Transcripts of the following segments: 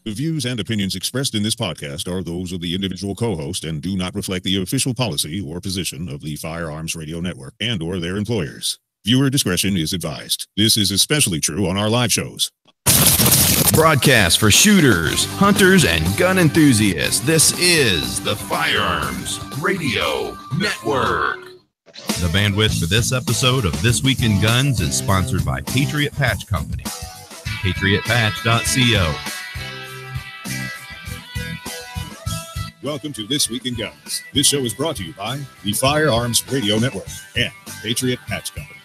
The views and opinions expressed in this podcast are those of the individual co-host and do not reflect the official policy or position of the Firearms Radio Network and or their employers. Viewer discretion is advised. This is especially true on our live shows. Broadcast for shooters, hunters, and gun enthusiasts. This is the Firearms Radio Network. The bandwidth for this episode of This Week in Guns is sponsored by Patriot Patch Company. PatriotPatch.co. Welcome to This Week in Guns. This show is brought to you by the Firearms Radio Network and Patriot Patch Company.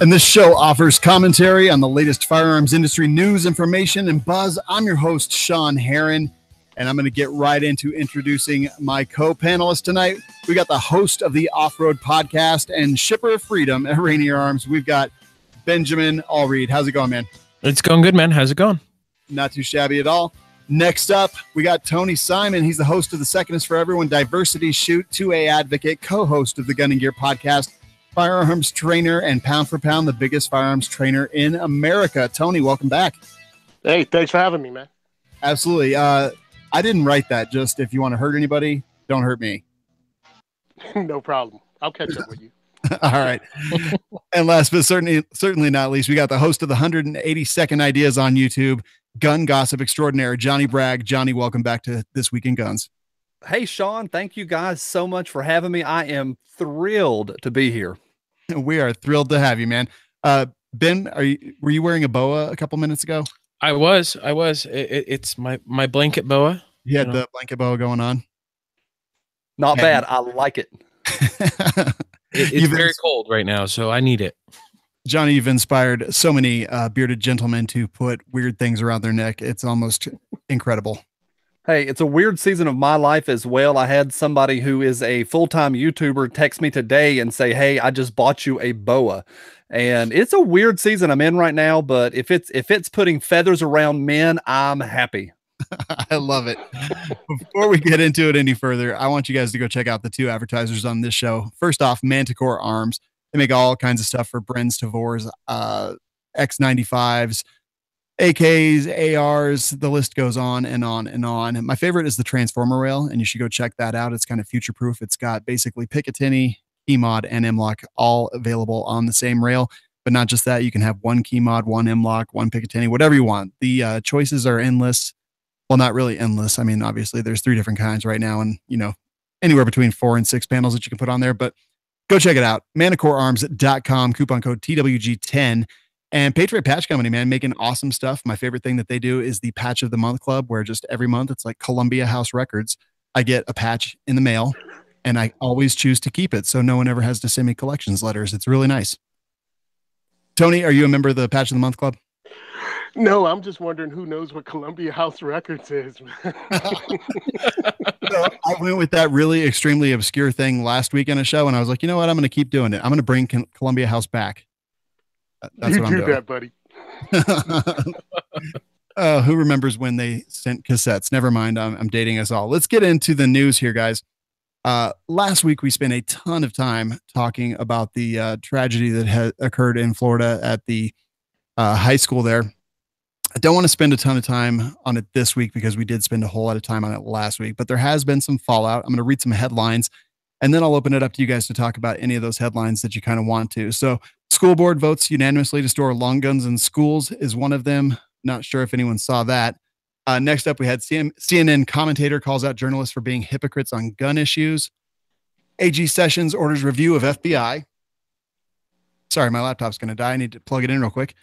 And this show offers commentary on the latest firearms industry news, information, and buzz. I'm your host, Sean Herron, and I'm going to get right into introducing my co-panelists tonight. We got the host of the Off-Road Podcast and shipper of freedom at Rainier Arms. We've got Benjamin Allreed. How's it going, man? It's going good, man. How's it going? Not too shabby at all. Next up, we got Tony Simon. He's the host of the Second is for Everyone Diversity Shoot, 2A advocate, co-host of the Gun and Gear Podcast, firearms trainer, and pound for pound, the biggest firearms trainer in America. Tony, welcome back. Hey, thanks for having me, man. Absolutely. I didn't write that. Just if you want to hurt anybody, don't hurt me. No problem. I'll catch up with you. All right. And last but certainly not least, we got the host of the 180-second ideas on YouTube, gun gossip extraordinaire, Johnny Bragg. Johnny, welcome back to This Week in Guns. Hey, Sean, thank you guys so much for having me. I am thrilled to be here. We are thrilled to have you, man. Ben, were you wearing a boa a couple minutes ago? I was. It's my blanket boa. You had the blanket boa going on? Not bad. I like it. It's very cold right now, so I need it. Johnny, you've inspired so many bearded gentlemen to put weird things around their neck. It's almost incredible. Hey, it's a weird season of my life as well. I had somebody who is a full-time YouTuber text me today and say, hey, I just bought you a boa. And it's a weird season I'm in right now, but if it's putting feathers around men, I'm happy. I love it. Before we get into it any further, I want you guys to go check out the two advertisers on this show. First off, Manticore Arms. They make all kinds of stuff for Brens, Tavors, X95s, AKs, ARs. The list goes on and on and on. My favorite is the Transformer rail, and you should go check that out. It's kind of future-proof. It's got basically Picatinny, Keymod, and M-Lock all available on the same rail. But not just that, you can have one Keymod, one M-Lock, one Picatinny, whatever you want. The choices are endless. Well, not really endless. I mean, obviously, there's 3 different kinds right now, and anywhere between 4 and 6 panels that you can put on there. But go check it out. ManticoreArms.com, coupon code TWG10. And Patriot Patch Company, man, making awesome stuff. My favorite thing that they do is the Patch of the Month Club, where just every month, it's like Columbia House Records. I get a patch in the mail, and I always choose to keep it, so no one ever has to send me collections letters. It's really nice. Tony, are you a member of the Patch of the Month Club? No, I'm just wondering who knows what Columbia House Records is. So I went with that really extremely obscure thing last week on a show, and I was like, you know what? I'm going to keep doing it. I'm going to bring Columbia House back. That's what I'm doing. That, buddy. Who remembers when they sent cassettes? Never mind. I'm dating us all. Let's get into the news here, guys. Last week, we spent a ton of time talking about the tragedy that had occurred in Florida at the high school there. I don't want to spend a ton of time on it this week because we did spend a whole lot of time on it last week, but there has been some fallout. I'm going to read some headlines, and then I'll open it up to you guys to talk about any of those headlines that you kind of want to. So school board votes unanimously to store long guns in schools is one of them. Not sure if anyone saw that. Next up, we had CNN commentator calls out journalists for being hypocrites on gun issues. AG Sessions orders review of FBI. Sorry, my laptop's going to die. I need to plug it in real quick.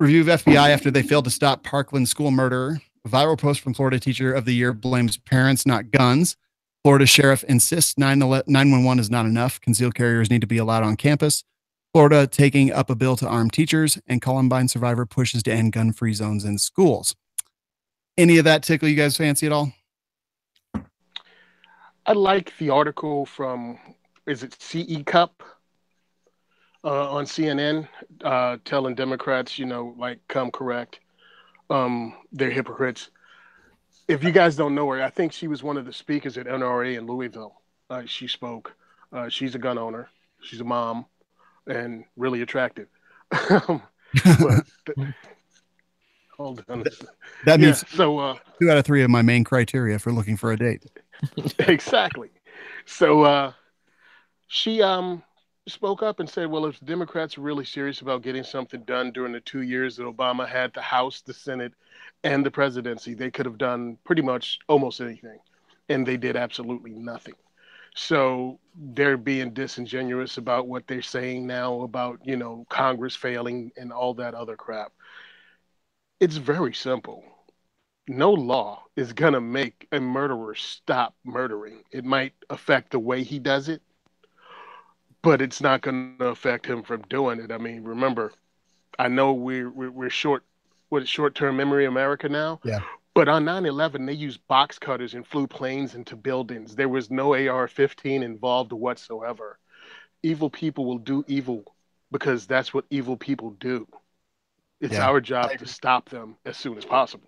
Review of FBI after they failed to stop Parkland school murderer. A viral post from Florida Teacher of the Year blames parents, not guns. Florida sheriff insists 911 is not enough. Concealed carriers need to be allowed on campus. Florida taking up a bill to arm teachers, and Columbine survivor pushes to end gun-free zones in schools. Any of that tickle you guys fancy at all? I like the article from, is it CE Cup? On CNN, telling Democrats, come correct. They're hypocrites. If you guys don't know her, I think she was one of the speakers at NRA in Louisville. She spoke. She's a gun owner. She's a mom and really attractive. But Hold on. That means so 2 out of 3 of my main criteria for looking for a date. exactly. So she spoke up and said, well, if the Democrats are really serious about getting something done during the 2 years that Obama had the House, the Senate, and the presidency, they could have done pretty much almost anything. And they did absolutely nothing. So they're being disingenuous about what they're saying now about, Congress failing and all that other crap. It's very simple. No law is going to make a murderer stop murdering. It might affect the way he does it, but it's not going to affect him from doing it. I mean, remember, I know we're short-term memory America now. Yeah. But on 9/11, they used box cutters and flew planes into buildings. There was no AR-15 involved whatsoever. Evil people will do evil because that's what evil people do. It's our job to stop them as soon as possible.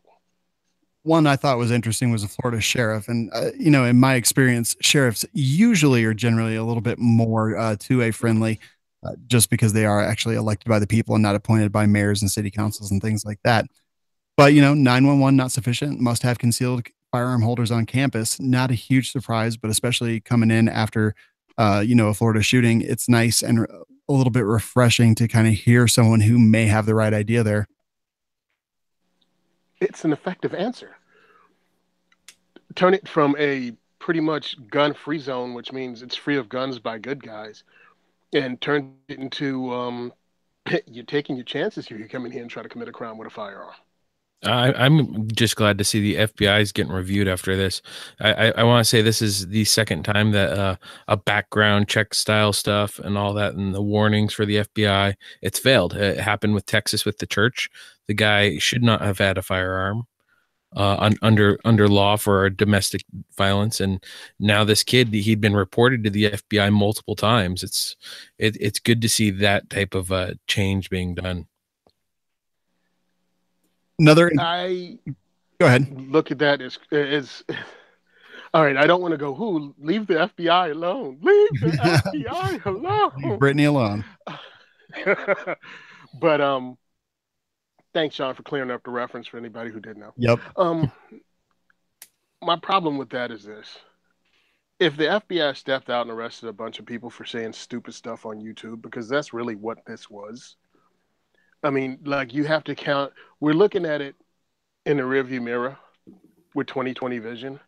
One I thought was interesting was a Florida sheriff. And, in my experience, sheriffs usually are generally a little bit more 2A friendly just because they are actually elected by the people and not appointed by mayors and city councils and things like that. But, 911 not sufficient, must have concealed firearm holders on campus. Not a huge surprise, but especially coming in after, a Florida shooting, it's nice and a little bit refreshing to kind of hear someone who may have the right idea there. It's an effective answer. Turn it from a pretty much gun-free zone, which means it's free of guns by good guys, and turn it into you're taking your chances here. You come in here and try to commit a crime with a firearm. I'm just glad to see the FBI is getting reviewed after this. I want to say this is the second time that a background check style stuff and all that and the warnings for the FBI, it's failed. It happened with Texas with the church. The guy should not have had a firearm under law for domestic violence, and now this kid, he'd been reported to the FBI multiple times. It's good to see that type of change being done. I go ahead. Look at that as all right. I don't want to go. Leave the FBI alone. Leave the FBI alone. Leave Brittany alone. But thanks, Sean, for clearing up the reference for anybody who didn't know. Yep. My problem with that is this: if the FBI stepped out and arrested a bunch of people for saying stupid stuff on YouTube, because that's really what this was. I mean, like, you have to count. We're looking at it in the rearview mirror with 20/20 vision.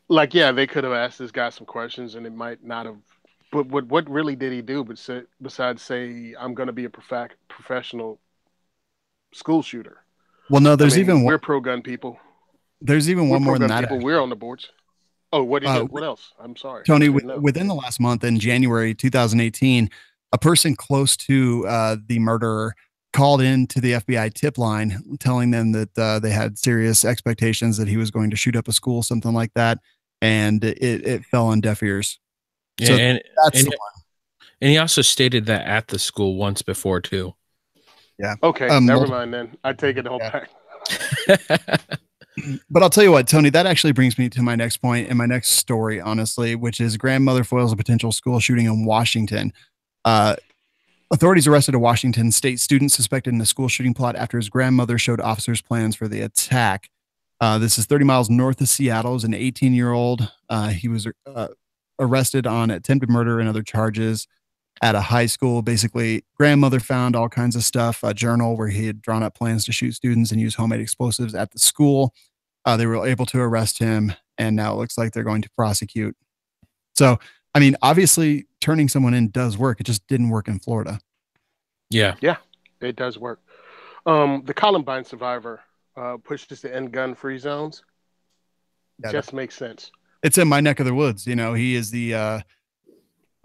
Like, yeah, they could have asked this guy some questions, and it might not have. But what really did he do? Besides say, I'm going to be a professional school shooter. Well, no, we're pro-gun people. There's even one more than that. We're on the boards. Oh, what else? I'm sorry, Tony. Within the last month, in January 2018, a person close to the murderer called in to the FBI tip line, telling them that they had serious expectations that he was going to shoot up a school, something like that, and it fell on deaf ears. Yeah, so that's the one. And he also stated that at the school once before too. Yeah. Okay. Never mind then. I take it all back. But I'll tell you what, Tony, that actually brings me to my next point and my next story, honestly, which is grandmother foils a potential school shooting in Washington. Authorities arrested a Washington state student suspected in a school shooting plot after his grandmother showed officers plans for the attack. This is 30 miles north of Seattle. As an 18-year-old, he was arrested on attempted murder and other charges at a high school. Basically, grandmother found all kinds of stuff, a journal where he had drawn up plans to shoot students and use homemade explosives at the school. They were able to arrest him, and now it looks like they're going to prosecute. So, I mean, obviously, turning someone in does work. It just didn't work in Florida. Yeah, it does work. The Columbine survivor pushed us to end gun-free zones. Yeah, just makes sense. It's in my neck of the woods. He is the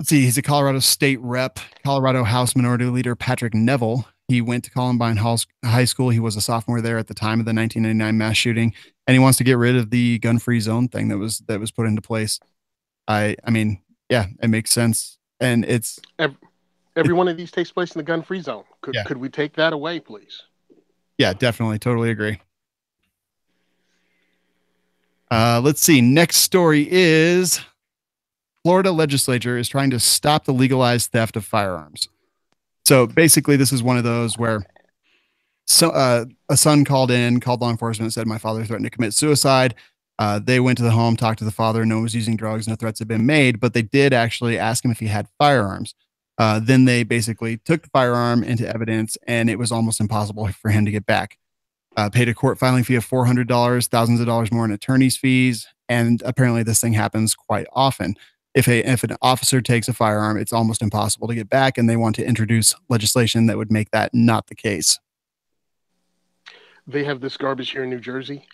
he's a Colorado state rep, Colorado House Minority Leader Patrick Neville. He went to Columbine High School. He was a sophomore there at the time of the 1999 mass shooting, and he wants to get rid of the gun-free zone thing that was put into place. I mean, yeah, it makes sense, and it's every one of these takes place in the gun-free zone. Could we take that away, please? Yeah, definitely, totally agree. Let's see. Next story is Florida legislature is trying to stop the legalized theft of firearms. So basically, this is one of those where So a son called law enforcement, and said my father threatened to commit suicide. They went to the home, talked to the father. No one was using drugs. No threats had been made, but they did actually ask him if he had firearms. Then they basically took the firearm into evidence, and it was almost impossible for him to get back. Paid a court filing fee of $400, thousands of dollars more in attorney's fees, and apparently this thing happens quite often. If an officer takes a firearm, it's almost impossible to get back, and they want to introduce legislation that would make that not the case. They have this garbage here in New Jersey.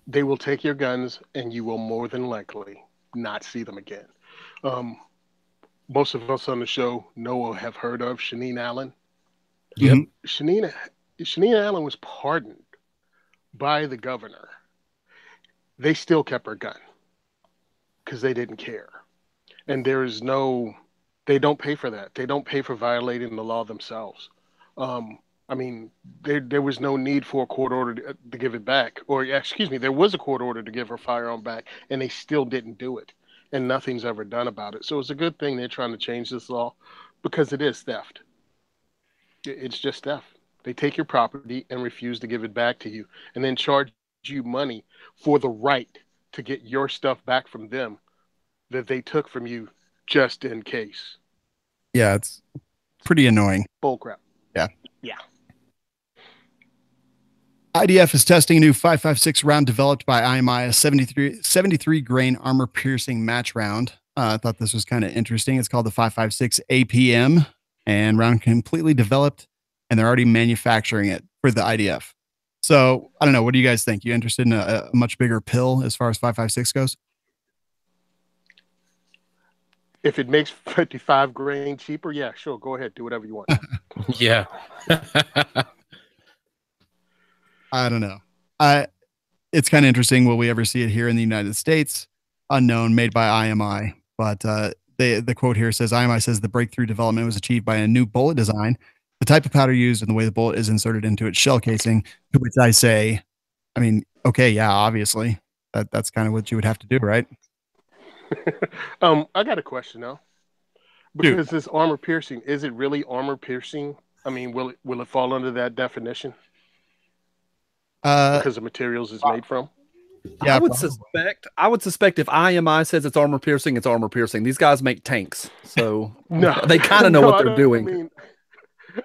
They will take your guns, and you will more than likely not see them again. Most of us on the show know or have heard of Shaneen Allen. Yep. Shaneen Allen was pardoned by the governor. They still kept her gun because they didn't care. And they don't pay for that. They don't pay for violating the law themselves. There was no need for a court order to give it back. Or, excuse me, there was a court order to give her firearm back, and they still didn't do it. And nothing's ever done about it. So it's a good thing they're trying to change this law because it is theft. It's just theft. They take your property and refuse to give it back to you, and then charge you money for the right to get your stuff back from them that they took from you just in case. Yeah, it's pretty annoying. Bullcrap. Yeah. Yeah. IDF is testing a new 5.56 round developed by IMI, a 73 grain armor piercing match round. I thought this was kind of interesting. It's called the 5.56 APM, and round completely developed, and they're already manufacturing it for the IDF. So I don't know. What do you guys think? You interested in a much bigger pill as far as 5.56 goes? If it makes 55 grain cheaper, yeah, sure. Go ahead. Do whatever you want. Yeah. I don't know. It's kind of interesting. Will we ever see it here in the United States? Unknown, made by IMI. But the quote here says, IMI says the breakthrough development was achieved by a new bullet design, the type of powder used, and the way the bullet is inserted into its shell casing, to which I say, I mean, okay, yeah, obviously. That's kind of what you would have to do, right? I got a question though. Because this armor piercing, is it really armor piercing? I mean, will it fall under that definition? Because the materials it's made from? Yeah, I would suspect if IMI says it's armor piercing, it's armor piercing. These guys make tanks, so No, they kind of know what they're doing.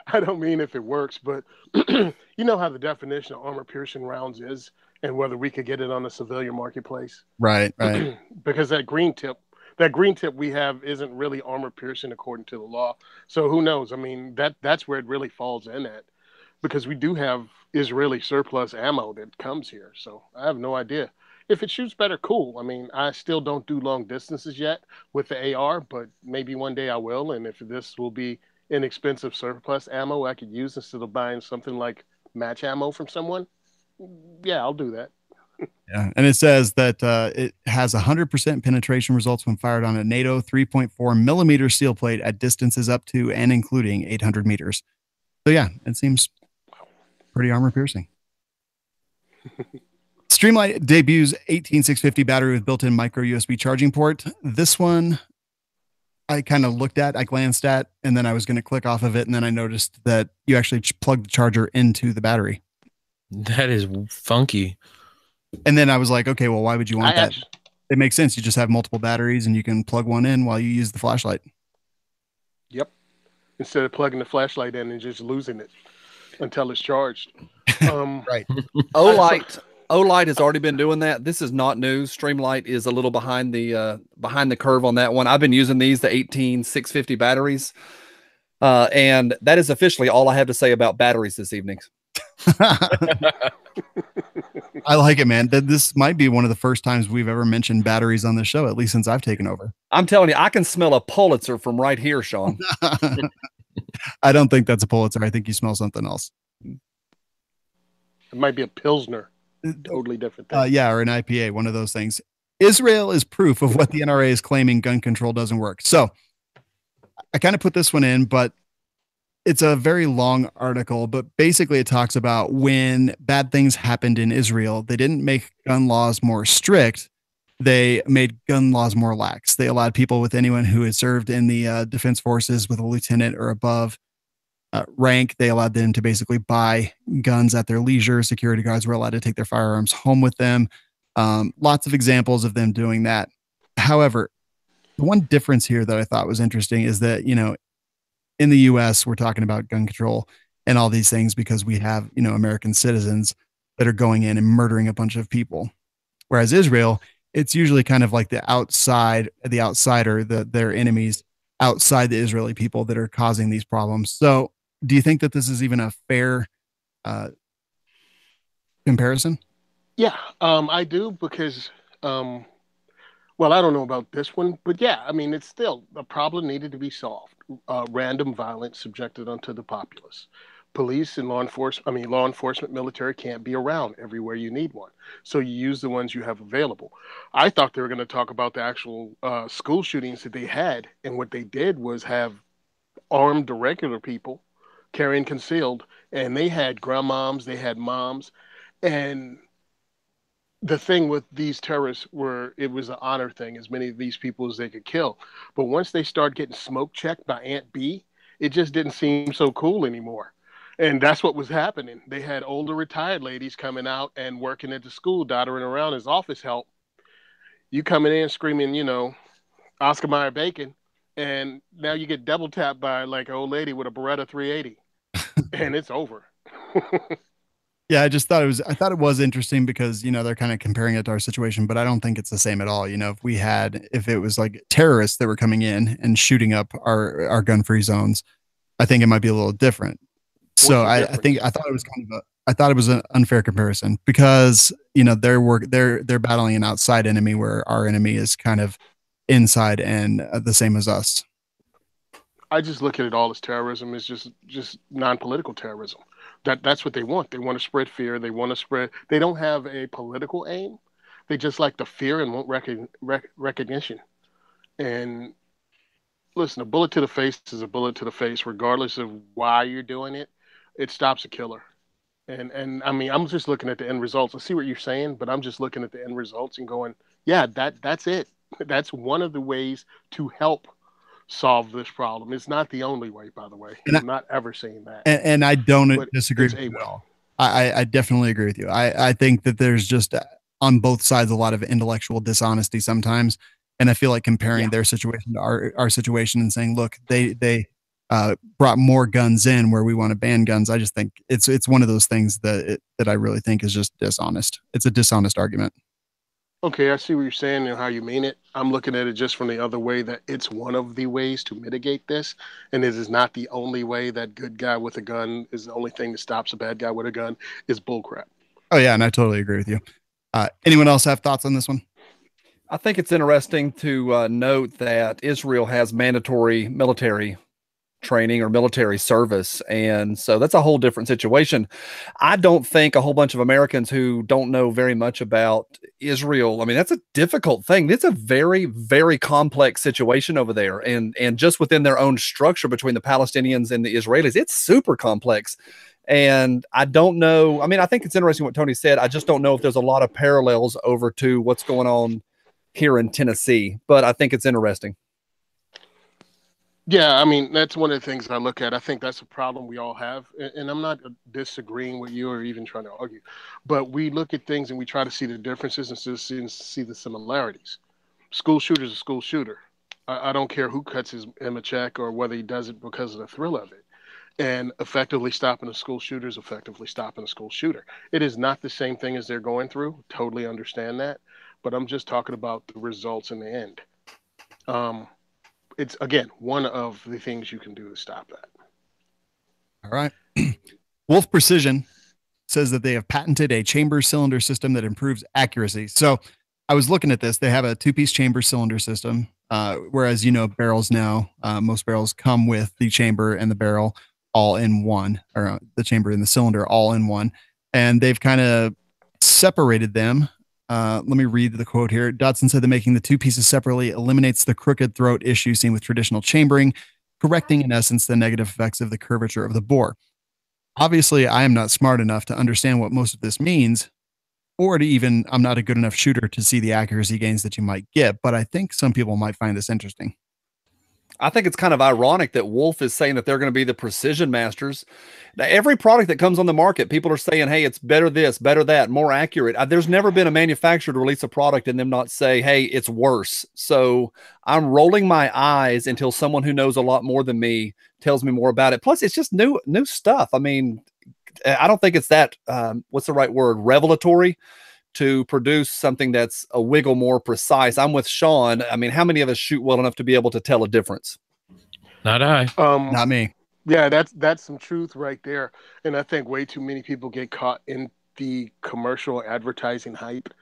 I don't mean if it works, but you know how the definition of armor piercing rounds is, and whether we could get it on the civilian marketplace. Right. Because that green tip we have isn't really armor piercing according to the law. So who knows? I mean, that's where it really falls in at, because we do have Israeli surplus ammo that comes here. So I have no idea. If it shoots better, cool. I mean, I still don't do long distances yet with the AR, but maybe one day I will. And if this will be inexpensive surplus ammo I could use instead of buying something like match ammo from someone, yeah, I'll do that. Yeah, and it says that it has 100% penetration results when fired on a NATO 3.4 millimeter steel plate at distances up to and including 800 meters. So yeah, it seems pretty armor piercing. Streamlight debuts 18650 battery with built-in micro USB charging port. This one I kind of I glanced at, and then I was going to click off of it, and then I noticed that you actually plug the charger into the battery. That is funky. And then I was like, okay, well, why would you want that? It makes sense. You just have multiple batteries and you can plug one in while you use the flashlight. Yep. Instead of plugging the flashlight in and just losing it until it's charged. Right. Olight has already been doing that. This is not news. Streamlight is a little behind the curve on that one. I've been using the 18650 batteries. And that is officially all I have to say about batteries this evening. I like it, man. This might be one of the first times we've ever mentioned batteries on the show, at least since I've taken over. I'm telling you, I can smell a Pulitzer from right here, Sean. I don't think that's a Pulitzer. I think you smell something else. It might be a Pilsner. Totally different thing. Yeah, or an IPA, one of those things. Israel is proof of what the NRA is claiming gun control doesn't work. So I kind of put this one in, but it's a very long article, but basically it talks about when bad things happened in Israel, they didn't make gun laws more strict. They made gun laws more lax. They allowed anyone who had served in the defense forces with a lieutenant or above rank. They allowed them to basically buy guns at their leisure. Security guards were allowed to take their firearms home with them. Lots of examples of them doing that. However, the one difference here that I thought was interesting is that, in the US, we're talking about gun control and all these things because we have, American citizens that are going in and murdering a bunch of people. Whereas Israel, it's usually kind of like the outsider, their enemies outside the Israeli people that are causing these problems. So do you think that this is even a fair comparison? Yeah, I do because, well, I don't know about this one, but yeah, I mean, it's still a problem needed to be solved. Random violence subjected onto the populace. Police and law enforcement, military can't be around everywhere you need one. So you use the ones you have available. I thought they were going to talk about the actual school shootings that they had. And what they did was have armed regular people carrying concealed. And they had grandmoms, they had moms. And the thing with these terrorists it was an honor thing, as many of these people as they could kill. But once they start getting smoke checked by Aunt B, it just didn't seem so cool anymore. And that's what was happening. They had older retired ladies coming out and working at the school, doddering around as office help. You coming in screaming, Oscar Mayer bacon, and now you get double tapped by like an old lady with a Beretta 380, and it's over. Yeah, I thought it was interesting because, they're kind of comparing it to our situation, but I don't think it's the same at all. If it was like terrorists that were coming in and shooting up our gun-free zones, I think it might be a little different. So I thought it was an unfair comparison because, they're battling an outside enemy where our enemy is kind of inside and the same as us. I just look at it all as terrorism. It's just non-political terrorism. That's what they want. They want to spread fear. They don't have a political aim. They just like the fear and want recognition. And listen, a bullet to the face is a bullet to the face, regardless of why you're doing it. It stops a killer. And I mean, I'm just looking at the end results. I see what you're saying, but I'm just looking at the end results and going, yeah, that's it. That's one of the ways to help solve this problem. It's not the only way, by the way. I'm not ever saying that. And I don't disagree with you at all. I definitely agree with you. I think that there's just on both sides a lot of intellectual dishonesty sometimes. And I feel like comparing their situation to our situation and saying, look, they brought more guns in where we want to ban guns. I just think it's one of those things that I really think is just dishonest. It's a dishonest argument. Okay, I see what you're saying and how you mean it. I'm looking at it just from the other way, that it's one of the ways to mitigate this. And it is not the only way. That good guy with a gun is the only thing that stops a bad guy with a gun is bullcrap. Oh, yeah. And I totally agree with you. Anyone else have thoughts on this one? I think it's interesting to note that Israel has mandatory military training or military service. And so that's a whole different situation. I don't think a whole bunch of Americans who don't know very much about Israel, I mean, that's a difficult thing. It's a very, very complex situation over there. And just within their own structure between the Palestinians and the Israelis, it's super complex. And I don't know. I mean, I think it's interesting what Tony said. I just don't know if there's a lot of parallels over to what's going on here in Tennessee, but I think it's interesting. Yeah, I mean, that's one of the things I look at. I think that's a problem we all have. And I'm not disagreeing with you or even trying to argue, but we look at things and we try to see the differences and see the similarities. School shooter's a school shooter. I don't care who cuts him a check or whether he does it because of the thrill of it. And effectively stopping a school shooter is effectively stopping a school shooter. It is not the same thing as they're going through. Totally understand that. But I'm just talking about the results in the end. It's, again, one of the things you can do to stop that. All right. Wolf Precision says that they have patented a chamber cylinder system that improves accuracy. So I was looking at this. They have a two-piece chamber cylinder system, whereas, barrels now, most barrels come with the chamber and the barrel all in one, or the chamber and the cylinder all in one. And they've kind of separated them. Let me read the quote here. Dodson said that making the two pieces separately eliminates the crooked throat issue seen with traditional chambering, correcting in essence the negative effects of the curvature of the bore. Obviously, I am not smart enough to understand what most of this means, or I'm not a good enough shooter to see the accuracy gains that you might get, but I think some people might find this interesting. I think it's kind of ironic that Wolf is saying that they're going to be the precision masters. Now, every product that comes on the market, people are saying, hey, it's better this, better that, more accurate. There's never been a manufacturer to release a product and them not say, hey, it's worse. So I'm rolling my eyes until someone who knows a lot more than me tells me more about it. Plus, it's just new stuff. I mean, I don't think it's that, what's the right word, revelatory to produce something that's a wiggle more precise. I'm with Sean. I mean, how many of us shoot well enough to be able to tell a difference? Not I. Not me. Yeah, that's some truth right there. And I think way too many people get caught in the commercial advertising hype.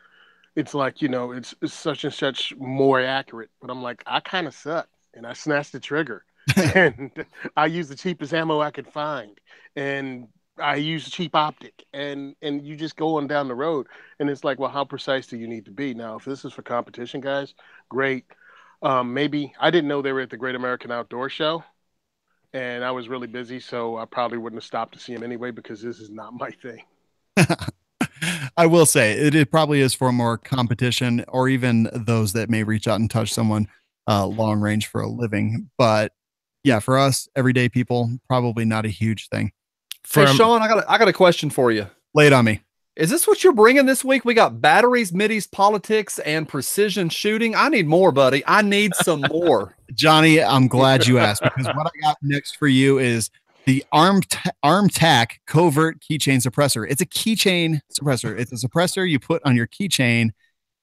It's like, it's such and such more accurate. But I'm like, I kind of suck. And I snatched the trigger. And I use the cheapest ammo I could find. And I use cheap optic. And you just go on down the road. And it's like, well, how precise do you need to be? Now, if this is for competition, guys, great. Maybe I didn't know they were at the Great American Outdoor Show. And I was really busy, so I probably wouldn't have stopped to see him anyway, because this is not my thing. I will say it probably is for more competition, or even those that may reach out and touch someone long range for a living. But yeah, for us, everyday people, probably not a huge thing. Hey, Sean, I got a question for you. Lay it on me. Is this what you're bringing this week? We got batteries, middies, politics, and precision shooting. I need more, buddy. I need some more. Johnny, I'm glad you asked, because what I got next for you is the ArmTac covert keychain suppressor. It's a keychain suppressor. It's a suppressor you put on your keychain,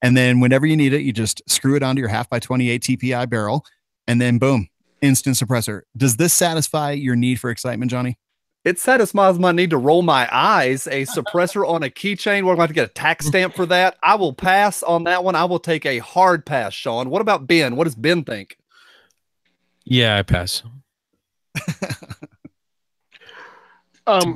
and then whenever you need it, you just screw it onto your 5x28 TPI barrel, and then boom, instant suppressor. Does this satisfy your need for excitement, Johnny? It satisfies my need to roll my eyes. A suppressor on a keychain. We're going to have to get a tax stamp for that. I will pass on that one. I will take a hard pass, Sean. What about Ben? What does Ben think? Yeah, I pass.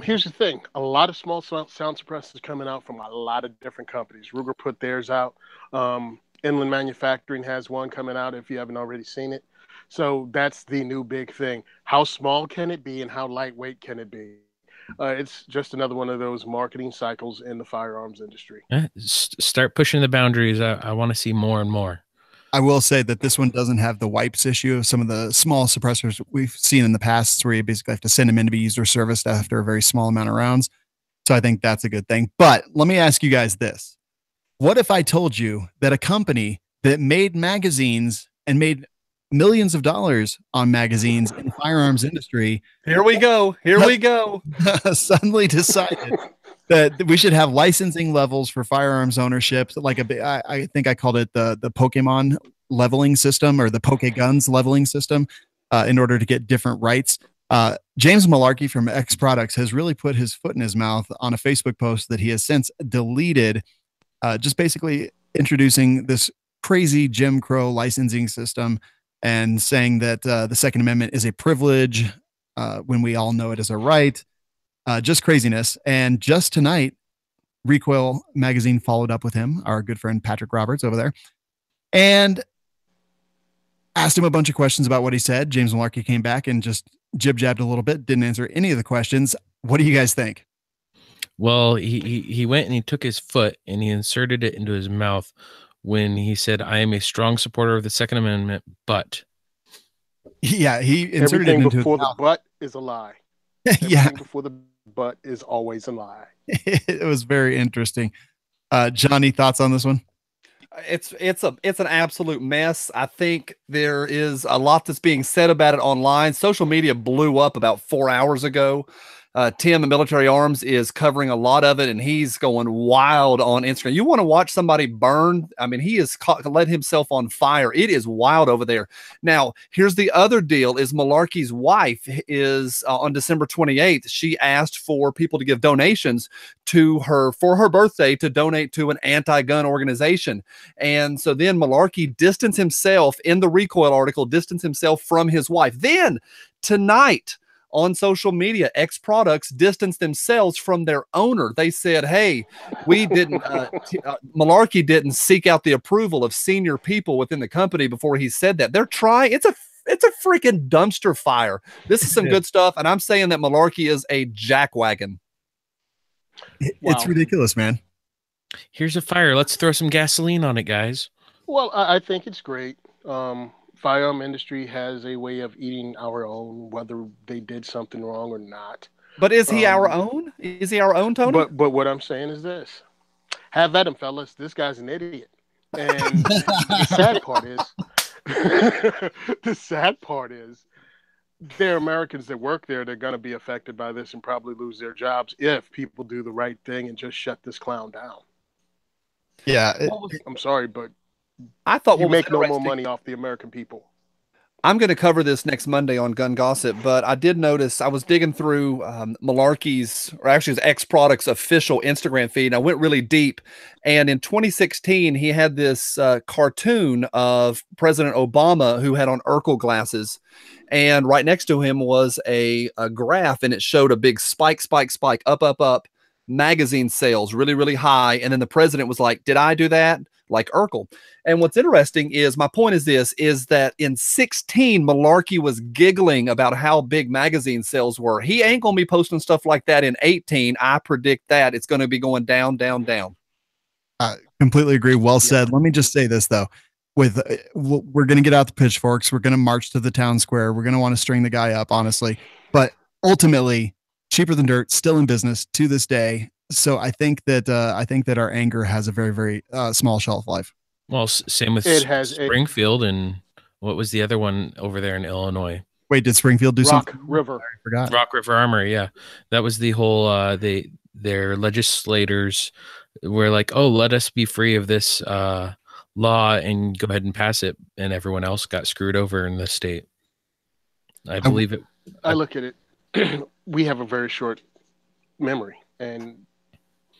Here's the thing. A lot of small sound suppressors coming out from a lot of different companies. Ruger put theirs out. Inland Manufacturing has one coming out, if you haven't already seen it. So that's the new big thing. How small can it be and how lightweight can it be? It's just another one of those marketing cycles in the firearms industry. Start pushing the boundaries. I want to see more and more. I will say that this one doesn't have the wipes issue of some of the small suppressors we've seen in the past, where you basically have to send them in to be used or serviced after a very small amount of rounds. So I think that's a good thing. But let me ask you guys this. What if I told you that a company that made magazines and made millions of dollars on magazines in the firearms industry, here we go, suddenly decided that we should have licensing levels for firearms ownership, like I think I called it the Pokemon leveling system, or the Pokeguns leveling system, in order to get different rights. James Malarkey from X Products has really put his foot in his mouth on a Facebook post that he has since deleted, just basically introducing this crazy Jim Crow licensing system and saying that the Second Amendment is a privilege when we all know it is a right. Just craziness. And just tonight, Recoil Magazine followed up with him, our good friend Patrick Roberts over there, and asked him a bunch of questions about what he said. James Malarkey came back and just jib-jabbed a little bit, didn't answer any of the questions. What do you guys think? Well, he went and he took his foot and he inserted it into his mouth when he said, "I am a strong supporter of the Second Amendment, but..." Yeah, he inserted everything it into before his the mouth. butt is a lie. Yeah, Before the butt is always a lie. it was very interesting. Johnny, thoughts on this one? It's an absolute mess. I think there is a lot that's being said about it online. Social media blew up about 4 hours ago. Tim at Military Arms is covering a lot of it, and he's going wild on Instagram. You want to watch somebody burn? I mean, he has let himself on fire. It is wild over there. Now, here's the other deal: is Malarkey's wife is on December 28th. She asked for people to give donations to her for her birthday to donate to an anti-gun organization. And so then Malarkey distanced himself in the Recoil article, distanced himself from his wife. Then tonight, on social media, X Products distanced themselves from their owner. They said, hey, we didn't, Malarkey didn't seek out the approval of senior people within the company before he said that. They're trying, it's a freaking dumpster fire. This is some good stuff. And I'm saying that Malarkey is a jackwagon. It's ridiculous, man. Here's a fire. Let's throw some gasoline on it, guys. Well, I think it's great. firearm industry has a way of eating our own, whether they did something wrong or not. But is he our own? Is he our own, Tony? But what I'm saying is this: have at him, fellas. This guy's an idiot. And the sad part is, the sad part is, there are Americans that work there. They're going to be affected by this and probably lose their jobs if people do the right thing and just shut this clown down. Yeah, I'm sorry, but I thought you make no more money off the American people. I'm going to cover this next Monday on Gun Gossip, but I did notice I was digging through Malarkey's, or actually his X Products official Instagram feed, and I went really deep. And in 2016, he had this cartoon of President Obama who had on Urkel glasses. And right next to him was a graph, and it showed a big spike, up, magazine sales really, really high. And then the president was like, did I do that? Like Urkel. And what's interesting is, my point is this, is that in 16, Malarkey was giggling about how big magazine sales were. He ain't going to be posting stuff like that in 18. I predict that it's going to be going down, down, down. Completely agree. Well said. Let me just say this, though. With we're going to get out the pitchforks. We're going to march to the town square. We're going to want to string the guy up, honestly. But ultimately, cheaper than dirt, still in business to this day. So I think that our anger has a very, very small shelf life. Well, same with Springfield, and what was the other one over there in Illinois? Wait, did Springfield do something? River. I forgot. Rock River Armory, yeah. That was the whole their legislators were like, "Oh, let us be free of this law and go ahead and pass it," and everyone else got screwed over in the state. I believe it. I look at it. We have a very short memory, and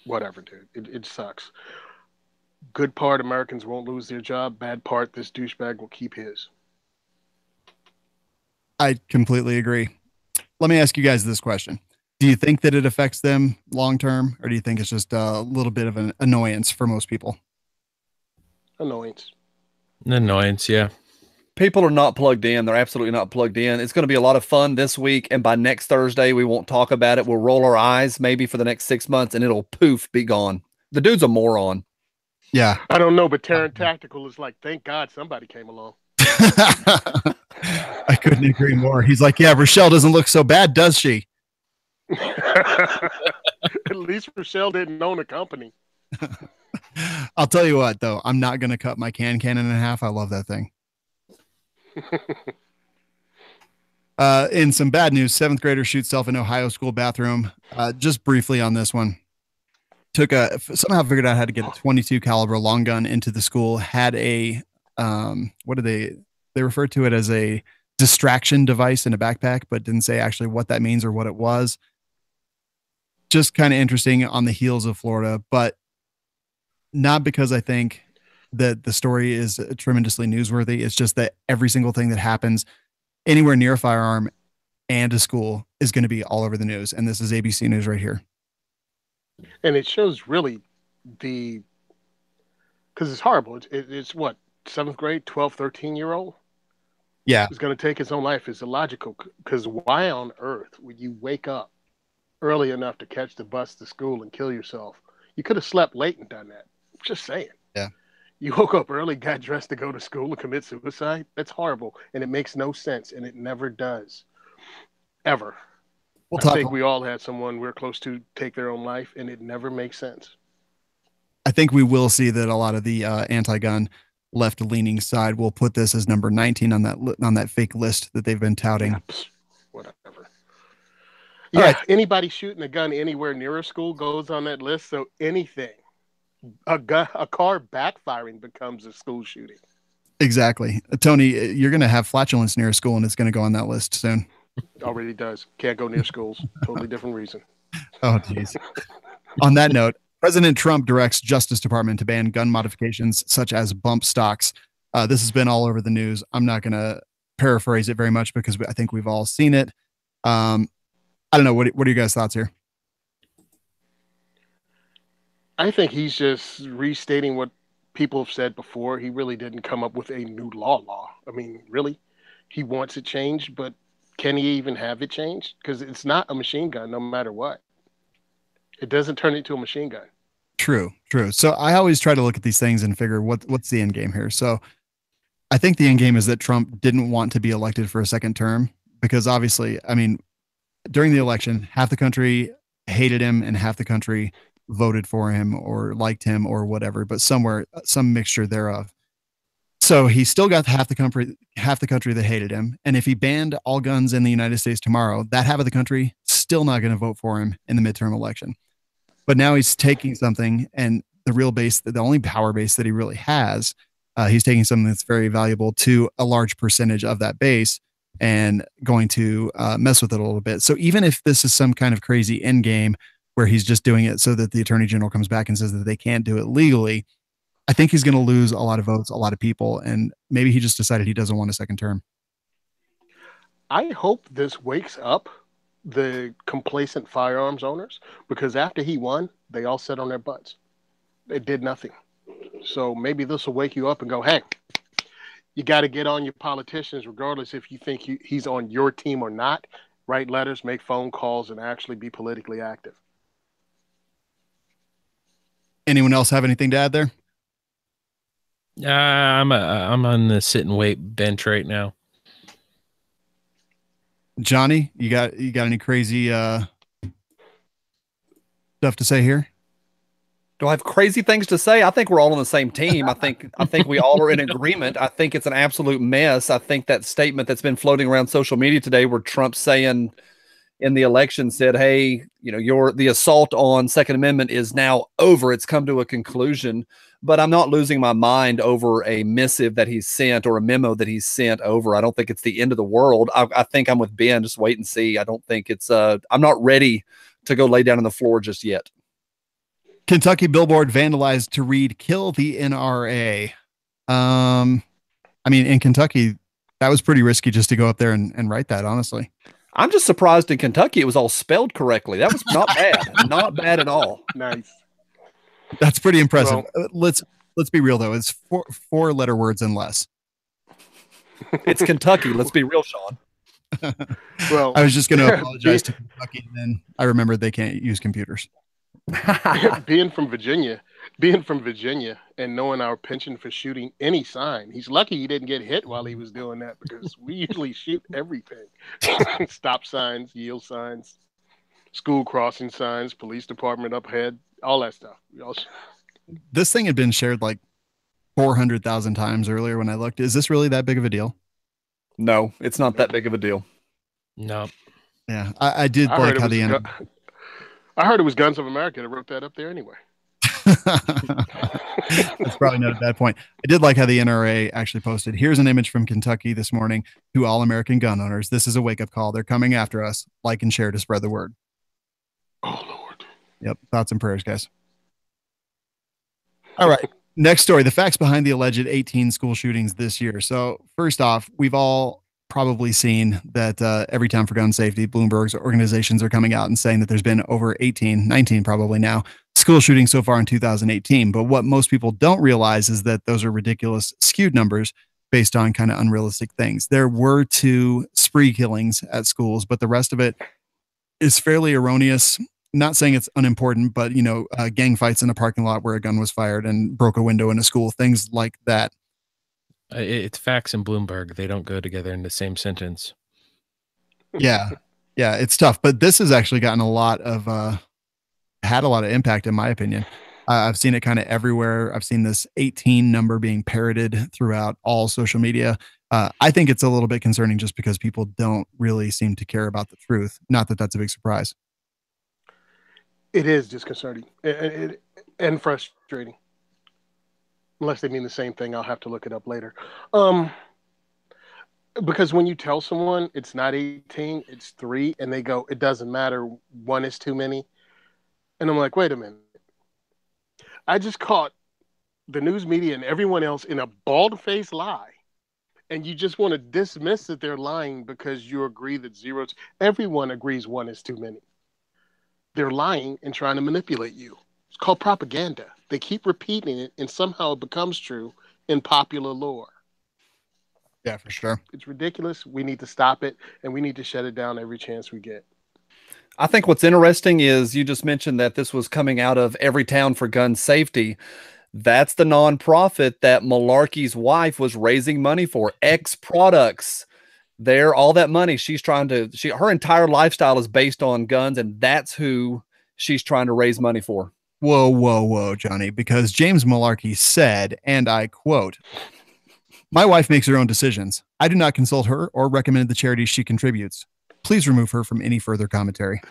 whatever, dude. It sucks. Good part, Americans won't lose their job. Bad part, this douchebag will keep his. I completely agree. Let me ask you guys this question. Do you think that it affects them long term, or do you think it's just a little bit of an annoyance for most people? Annoyance, yeah. People are not plugged in. They're absolutely not plugged in. It's going to be a lot of fun this week, and by next Thursday, we won't talk about it. We'll roll our eyes maybe for the next 6 months, and it'll poof, be gone. The dude's a moron. Yeah. I don't know, but Terran Tactical is like, thank God somebody came along. I couldn't agree more. He's like, yeah, Rochelle doesn't look so bad, does she? At least Rochelle didn't own a company. I'll tell you what, though, I'm not going to cut my cannon in half. I love that thing. In some bad news, 7th grader shoots self in Ohio school bathroom. Just briefly on this one. Somehow figured out how to get a 22 caliber long gun into the school. Had a what do they refer to it as, a distraction device in a backpack, but didn't say actually what that means or what it was. Just kind of interesting on the heels of Florida, but not because I think that the story is tremendously newsworthy. It's just that every single thing that happens anywhere near a firearm and a school is going to be all over the news. And this is ABC News right here. And it shows really because it's horrible. It's what, 7th grade, 12, 13-year-old? Yeah. Is going to take his own life. It's illogical, because why on earth would you wake up early enough to catch the bus to school and kill yourself? You could have slept late and done that. Just saying. Yeah. You woke up early, got dressed to go to school and commit suicide? That's horrible. And it makes no sense. And it never does. Ever. I think we all had someone we're close to take their own life, and it never makes sense. I think we will see that a lot of the anti-gun left-leaning side will put this as number 19 on that fake list that they've been touting. Yeah, whatever. Yeah, right. Anybody shooting a gun anywhere near a school goes on that list. So anything, a car backfiring becomes a school shooting. Exactly. Tony, you're going to have flatulence near a school, and it's going to go on that list soon. Already does. Can't go near schools. Totally different reason. Oh, geez. On that note, President Trump directs Justice Department to ban gun modifications such as bump stocks. This has been all over the news. I'm not going to paraphrase it very much because I think we've all seen it. I don't know. What are your guys' thoughts here? I think he's just restating what people have said before. He really didn't come up with a new law. I mean, really? He wants it changed, but can he even have it changed? Because it's not a machine gun no matter what. It doesn't turn into a machine gun. True. So I always try to look at these things and figure what's the end game here. So I think the end game is that Trump didn't want to be elected for a second term because obviously, I mean, during the election, half the country hated him and half the country voted for him or liked him or whatever, but somewhere, some mixture thereof. So he still got half the country that hated him. And if he banned all guns in the United States tomorrow, that half of the country still not going to vote for him in the midterm election. But now he's taking something and the real base, the only power base that he really has, he's taking something that's very valuable to a large percentage of that base and going to mess with it a little bit. So even if this is some kind of crazy end game where he's just doing it so that the attorney general comes back and says that they can't do it legally, I think he's going to lose a lot of votes, a lot of people, and maybe he just decided he doesn't want a second term. I hope this wakes up the complacent firearms owners, because after he won, they all sat on their butts. They did nothing. So maybe this will wake you up and go, hey, you got to get on your politicians, regardless if you think he's on your team or not. Write letters, make phone calls, and actually be politically active. Anyone else have anything to add there? I'm on the sit and wait bench right now. Johnny, you got any crazy stuff to say here? Do I have crazy things to say? I think we're all on the same team. I think we all are in agreement. I think it's an absolute mess. I think that statement that's been floating around social media today where Trump's saying in the election said, hey, the assault on Second Amendment is now over. It's come to a conclusion. But I'm not losing my mind over a missive that he's sent or a memo that he's sent over. I don't think it's the end of the world. I think I'm with Ben. Just wait and see. I don't think it's I'm not ready to go lay down on the floor just yet. Kentucky billboard vandalized to read "Kill the NRA." I mean, in Kentucky, that was pretty risky just to go up there and write that, honestly. I'm just surprised in Kentucky it was all spelled correctly. That was not bad. Not bad at all. Nice. That's pretty impressive. Well, let's be real though. It's four letter words and less. It's Kentucky. Let's be real, Sean. Well, I was just going to apologize to Kentucky, and then I remembered they can't use computers. being from Virginia and knowing our penchant for shooting any sign, he's lucky he didn't get hit while he was doing that, because we usually shoot everything. Stop signs, yield signs, school crossing signs, police department up ahead, all that stuff. This thing had been shared like 400,000 times earlier when I looked. Is this really that big of a deal? No, it's not that big of a deal. No. Yeah, I did like how the end. I heard it was Guns of America that wrote that up there anyway. That's probably not a bad point. I did like how the NRA actually posted, here's an image from Kentucky this morning to all American gun owners. This is a wake-up call. They're coming after us. Like and share to spread the word. Oh, Lord. Yep. Thoughts and prayers, guys. All right. Next story, the facts behind the alleged 18 school shootings this year. So first off, we've all probably seen that every time for gun safety, Bloomberg's organizations are coming out and saying that there's been over 19 probably now, school shootings so far in 2018. But what most people don't realize is that those are ridiculous, skewed numbers based on kind of unrealistic things. There were 2 spree killings at schools, but the rest of it is fairly erroneous. Not saying it's unimportant, but, gang fights in a parking lot where a gun was fired and broke a window in a school, things like that. It's facts and Bloomberg. They don't go together in the same sentence. Yeah. Yeah. It's tough, but this has actually gotten had a lot of impact in my opinion. I've seen it kind of everywhere. I've seen this 18 number being parroted throughout all social media. I think it's a little bit concerning just because people don't really seem to care about the truth. Not that that's a big surprise. It is disconcerting and frustrating. Unless they mean the same thing, I'll have to look it up later. Because when you tell someone it's not 18, it's 3, and they go, it doesn't matter, 1 is too many. And I'm like, wait a minute. I just caught the news media and everyone else in a bald-faced lie. And you just want to dismiss that they're lying because you agree that everyone agrees 1 is too many. They're lying and trying to manipulate you. It's called propaganda. They keep repeating it, and somehow it becomes true in popular lore. Yeah, for sure. It's ridiculous. We need to stop it, and we need to shut it down every chance we get. I think what's interesting is you just mentioned that this was coming out of Every Town for Gun Safety. That's the nonprofit that Malarkey's wife was raising money for. X Products. There, all that money her entire lifestyle is based on guns, and that's who she's trying to raise money for. Whoa, Johnny, because James Malarkey said, and I quote, "My wife makes her own decisions. I do not consult her or recommend the charities she contributes. Please remove her from any further commentary."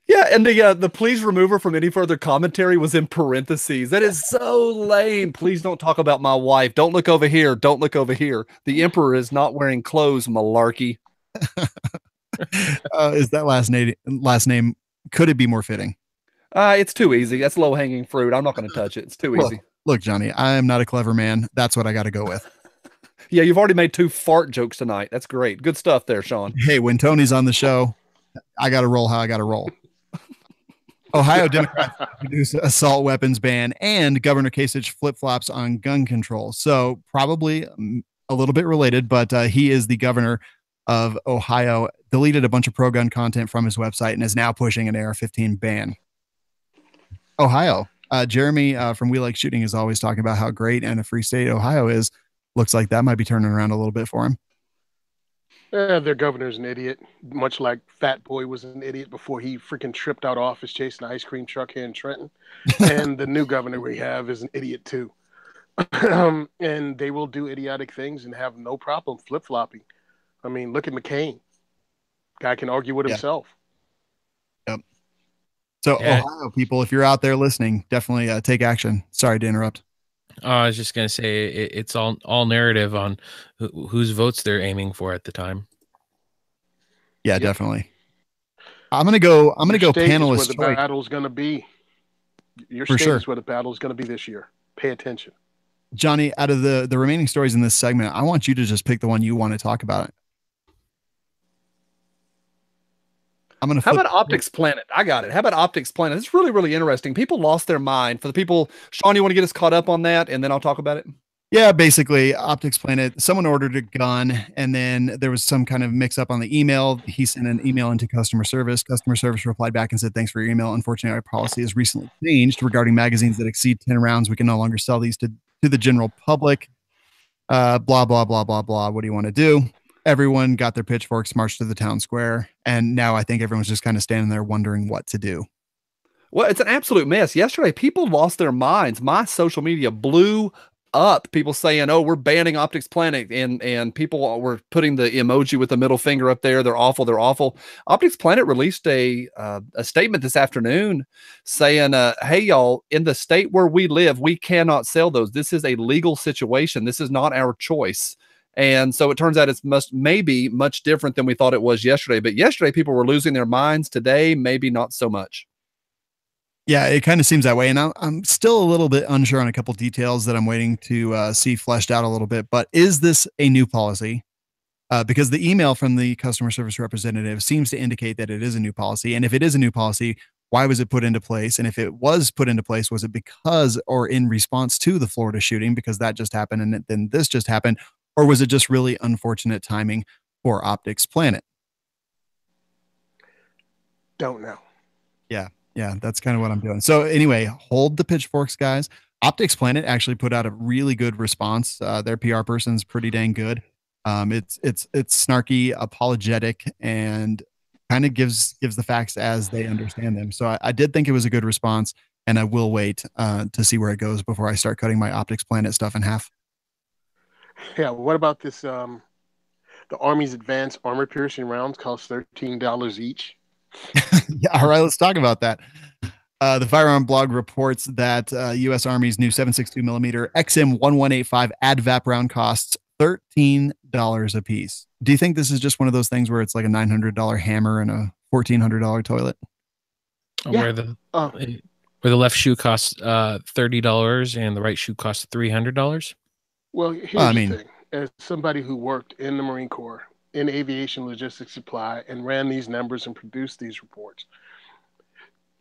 Yeah, and the please remove her from any further commentary was in parentheses. That is so lame. Please don't talk about my wife. Don't look over here. Don't look over here. The emperor is not wearing clothes, Malarkey. Is that last name? Could it be more fitting? It's too easy. That's low hanging fruit. I'm not going to touch it. It's too easy. Look, Johnny, I am not a clever man. That's what I got to go with. Yeah, you've already made 2 fart jokes tonight. That's great. Good stuff there, Sean. Hey, when Tony's on the show, I got to roll how I got to roll. Ohio Democrats introduce assault weapons ban and Governor Kasich flip-flops on gun control. So probably a little bit related, but he is the governor of Ohio, deleted a bunch of pro-gun content from his website and is now pushing an AR-15 ban. Ohio. Jeremy from We Like Shooting is always talking about how great and a free state Ohio is. Looks like that might be turning around a little bit for him. Their governor's an idiot, much like Fat Boy was an idiot before he freaking tripped out of office chasing an ice cream truck here in Trenton. And the new governor we have is an idiot too. And they will do idiotic things and have no problem flip-flopping. I mean, look at McCain. Guy can argue with himself. Yep. So Ohio people, if you're out there listening, definitely take action. Sorry to interrupt. I was just going to say it's all narrative on whose votes they're aiming for at the time. Yeah, definitely. I'm going to go panelist. Where the battle's going to be. Your state is where the battle's going to be this year. Pay attention. Johnny, out of the remaining stories in this segment, I want you to just pick the one you want to talk about. How about Optics Planet? I got it. How about Optics Planet? It's really, really interesting. People lost their mind. For the people, Sean, you want to get us caught up on that, and then I'll talk about it? Yeah, basically, Optics Planet, someone ordered a gun, and then there was some kind of mix-up on the email. He sent an email into customer service. Customer service replied back and said, "Thanks for your email. Unfortunately, our policy has recently changed regarding magazines that exceed 10 rounds. We can no longer sell these to the general public. Blah, blah, blah, blah, blah. What do you want to do?" Everyone got their pitchforks, marched to the town square, and now I think everyone's just kind of standing there wondering what to do. Well, it's an absolute mess. Yesterday, people lost their minds. My social media blew up. People saying, "Oh, we're banning Optics Planet," and people were putting the emoji with the middle finger up there. They're awful. They're awful. Optics Planet released a statement this afternoon saying, "Hey, y'all, in the state where we live, we cannot sell those. This is a legal situation. This is not our choice." And so it turns out it's maybe much different than we thought it was yesterday. But yesterday, people were losing their minds. Today, maybe not so much. Yeah, it kind of seems that way. And I'm still a little bit unsure on a couple details that I'm waiting to see fleshed out a little bit. But is this a new policy? Because the email from the customer service representative seems to indicate that it is a new policy. And if it is a new policy, why was it put into place? And if it was put into place, was it because or in response to the Florida shooting? Because that just happened and then this just happened. Or was it just really unfortunate timing for Optics Planet? Don't know. Yeah, that's kind of what I'm doing. So anyway, hold the pitchforks, guys. Optics Planet actually put out a really good response. Their PR person's pretty dang good. It's snarky, apologetic, and kind of gives the facts as they understand them. So I did think it was a good response, and I will wait to see where it goes before I start cutting my Optics Planet stuff in half. Yeah, what about this? The Army's advanced armor-piercing rounds cost $13 each. Yeah, all right, let's talk about that. The Firearm blog reports that U.S. Army's new 7.62 millimeter XM1185 ADVAP round costs $13 a piece. Do you think this is just one of those things where it's like a $900 hammer and a $1,400 toilet? Yeah. Where the left shoe costs $30 and the right shoe costs $300? Well, here's the thing. As somebody who worked in the Marine Corps, in aviation logistics supply, and ran these numbers and produced these reports,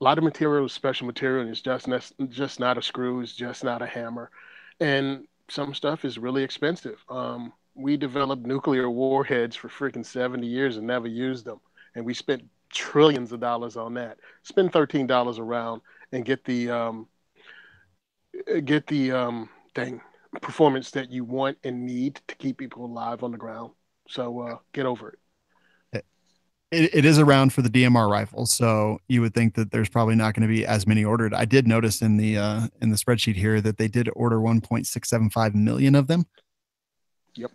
a lot of material is special material, and it's just not a screw, it's just not a hammer. And some stuff is really expensive. We developed nuclear warheads for freaking 70 years and never used them. And we spent trillions of dollars on that. Spend $13 a round and get the get the thing performance that you want and need to keep people alive on the ground. So get over it. It is around for the DMR rifle, so you would think that there's probably not going to be as many ordered. I did notice in the spreadsheet here that they did order 1.675 million of them. Yep.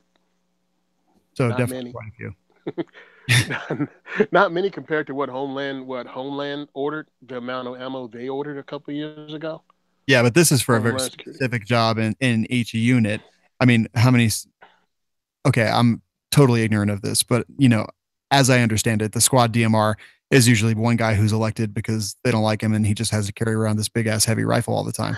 So Not definitely many. quite a few. Not many compared to what Homeland ordered, the amount of ammo they ordered a couple of years ago. Yeah, but this is for a very Homeland Security. specific job in each unit. I mean, how many? Okay, I'm totally ignorant of this, but as I understand it, the squad DMR is usually one guy who's elected because they don't like him and he just has to carry around this big ass heavy rifle all the time.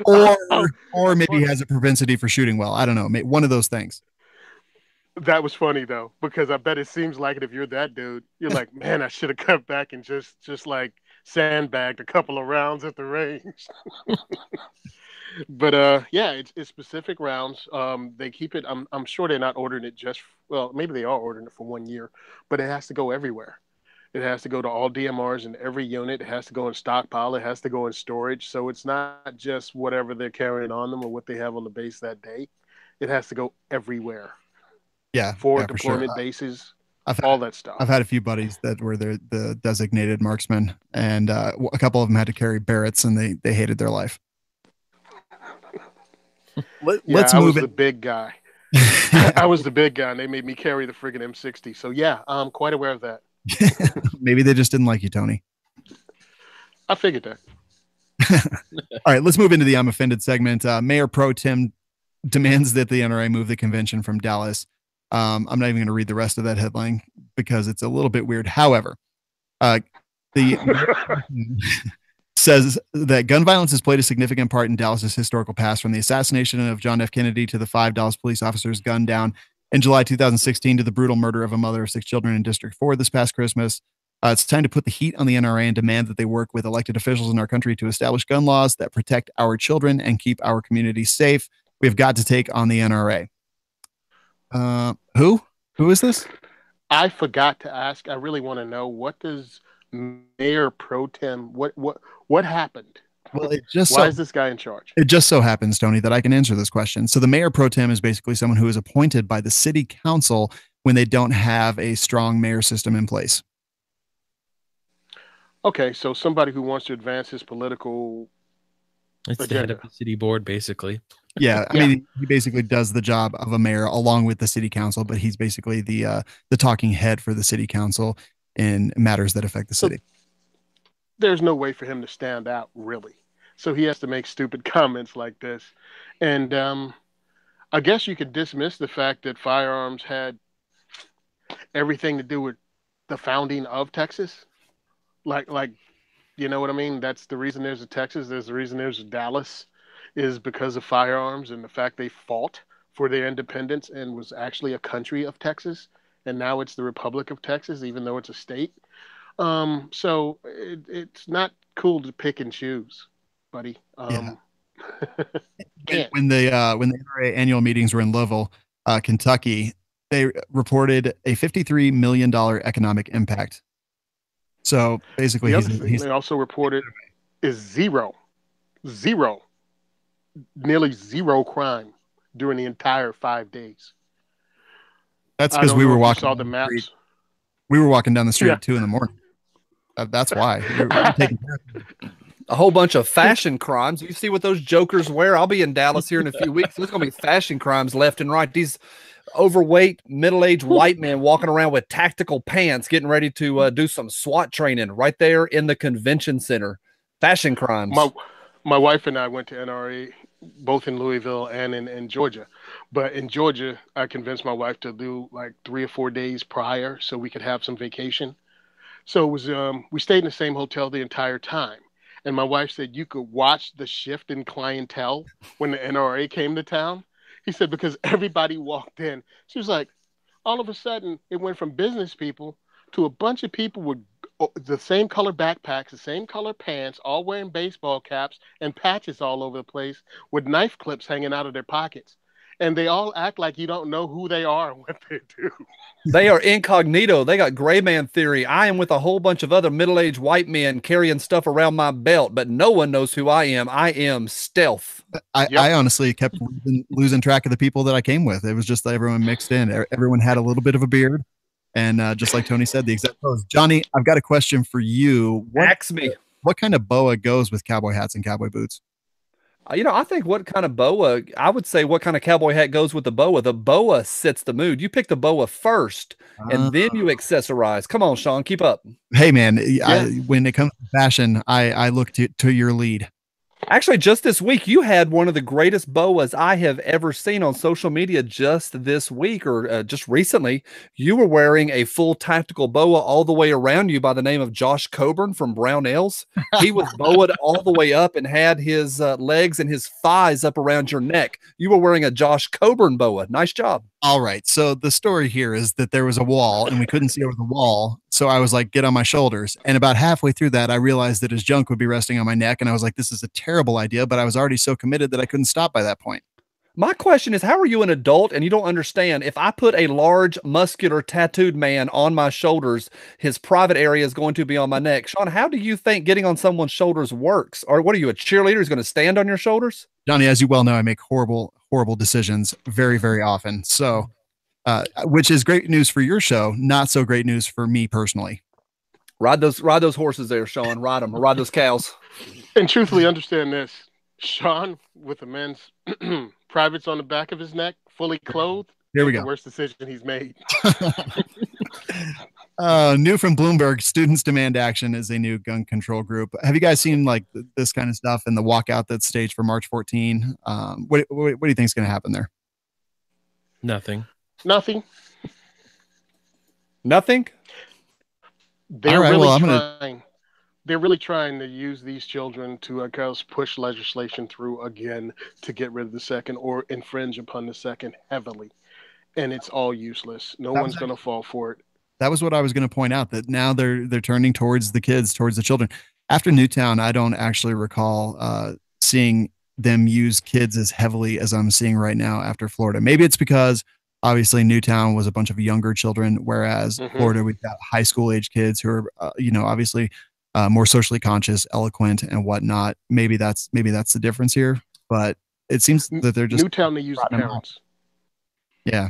or maybe he has a propensity for shooting well. I don't know. One of those things. That was funny though, because I bet it seems like it if you're that dude. You're like, man, I should have cut back and just like sandbagged a couple of rounds at the range. But yeah, it's specific rounds. They keep it. I'm sure they're not ordering it well, maybe they are ordering it for 1 year, but it has to go everywhere. It has to go to all DMRs in every unit. It has to go in stockpile. It has to go in storage. So it's not just whatever they're carrying on them or what they have on the base that day. It has to go everywhere. Yeah, for deployment bases. All that stuff. I've had a few buddies that were the designated marksmen, and a couple of them had to carry Barretts, and they hated their life. Let's move. The big guy. I was the big guy, and they made me carry the friggin' M60. So yeah, I'm quite aware of that. Maybe they just didn't like you, Tony. I figured that. All right, let's move into the I'm offended segment. Mayor Pro Tem demands that the NRA move the convention from Dallas. I'm not even going to read the rest of that headline because it's a little bit weird. However, the says that gun violence has played a significant part in Dallas's historical past, from the assassination of John F. Kennedy to the 5 Dallas police officers gunned down in July 2016 to the brutal murder of a mother of 6 children in District 4 this past Christmas. It's time to put the heat on the NRA and demand that they work with elected officials in our country to establish gun laws that protect our children and keep our communities safe. We've got to take on the NRA. Who is this? I forgot to ask. I really want to know, what does Mayor Pro Tem, what happened? Well, why is this guy in charge? It just so happens, Tony, that I can answer this question. So the Mayor Pro Tem is basically someone who is appointed by the city council when they don't have a strong mayor system in place. Okay, so somebody who wants to advance his political agenda. The head of the city board, basically. Yeah, I mean, he basically does the job of a mayor along with the city council, but he's basically the talking head for the city council in matters that affect the city. There's no way for him to stand out, really. So he has to make stupid comments like this. And I guess you could dismiss the fact that Firearms had everything to do with the founding of Texas. Like, you know what I mean? That's the reason there's a Texas. There's the reason there's a Dallas, is because of Firearms and the fact they fought for their independence and was actually a country of Texas. And now it's the Republic of Texas, even though it's a state. So it's not cool to pick and choose, buddy. When the NRA annual meetings were in Louisville, Kentucky, they reported a $53 million economic impact. So basically, they also reported is nearly zero crime during the entire 5 days. That's because we were walking. Saw the maps. We were walking down the street at 2 a.m. That's why. A whole bunch of fashion crimes. You see what those jokers wear? I'll be in Dallas here in a few weeks. There's going to be fashion crimes left and right. These overweight, middle-aged white men walking around with tactical pants, getting ready to do some SWAT training right there in the convention center. Fashion crimes. My wife and I went to NRA both in Louisville and in Georgia. But in Georgia, I convinced my wife to do like 3 or 4 days prior so we could have some vacation. So it was we stayed in the same hotel the entire time. And my wife said you could watch the shift in clientele when the NRA came to town. He said because everybody walked in. She was like, all of a sudden, it went from business people to a bunch of people with the same color backpacks, the same color pants, all wearing baseball caps and patches all over the place with knife clips hanging out of their pockets. and they all act like you don't know who they are and what they do. They are incognito. They got gray man theory. I am with a whole bunch of other middle-aged white men carrying stuff around my belt, but no one knows who I am. I am stealth. I honestly kept losing track of the people that I came with. It was just everyone mixed in. Everyone had a little bit of a beard. And just like Tony said, the exact pose. Johnny, I've got a question for you. Ask me. What kind of boa goes with cowboy hats and cowboy boots? I think what kind of boa, I would say what kind of cowboy hat goes with the boa. The boa sets the mood. You pick the boa first, and then you accessorize. Come on, Sean, keep up. Hey, man, when it comes to fashion, I look to your lead. Actually, just this week, you had one of the greatest boas I have ever seen on social media just this week or just recently. You were wearing a full tactical boa all the way around you by the name of Josh Coburn from Brownells. He was boa'd all the way up and had his legs and his thighs up around your neck. You were wearing a Josh Coburn boa. Nice job. All right. So the story here is that there was a wall and we couldn't see over the wall. So I was like, get on my shoulders. And about halfway through that, I realized that his junk would be resting on my neck. And I was like, this is a terrible idea. But I was already so committed that I couldn't stop by that point. My question is, how are you an adult and you don't understand if I put a large, muscular, tattooed man on my shoulders, his private area is going to be on my neck? Sean, how do you think getting on someone's shoulders works? Or what are you, a cheerleader who's going to stand on your shoulders? Johnny, as you well know, I make horrible decisions very, very often. So, which is great news for your show, not so great news for me personally. Ride those horses there, Sean. Ride them, or ride those cows. And truthfully, understand this: Sean, with the men's privates on the back of his neck, fully clothed. Here we go. The worst decision he's made. New from Bloomberg: students demand action as a new gun control group. Have you guys seen like this kind of stuff and the walkout that's staged for March 14? What do you think is going to happen there? Nothing. Nothing. They're They're really trying to use these children to push legislation through again to get rid of the second or infringe upon the second heavily, and it's all useless. No one's going to fall for it. That was what I was going to point out, that now they're turning towards the kids, towards the children. After Newtown, I don't actually recall seeing them use kids as heavily as I'm seeing right now after Florida. Maybe it's because obviously Newtown was a bunch of younger children, whereas Florida, we've got high school age kids who are, obviously more socially conscious, eloquent and whatnot. Maybe that's the difference here, but it seems that they're just Newtown, they use the parents. Yeah.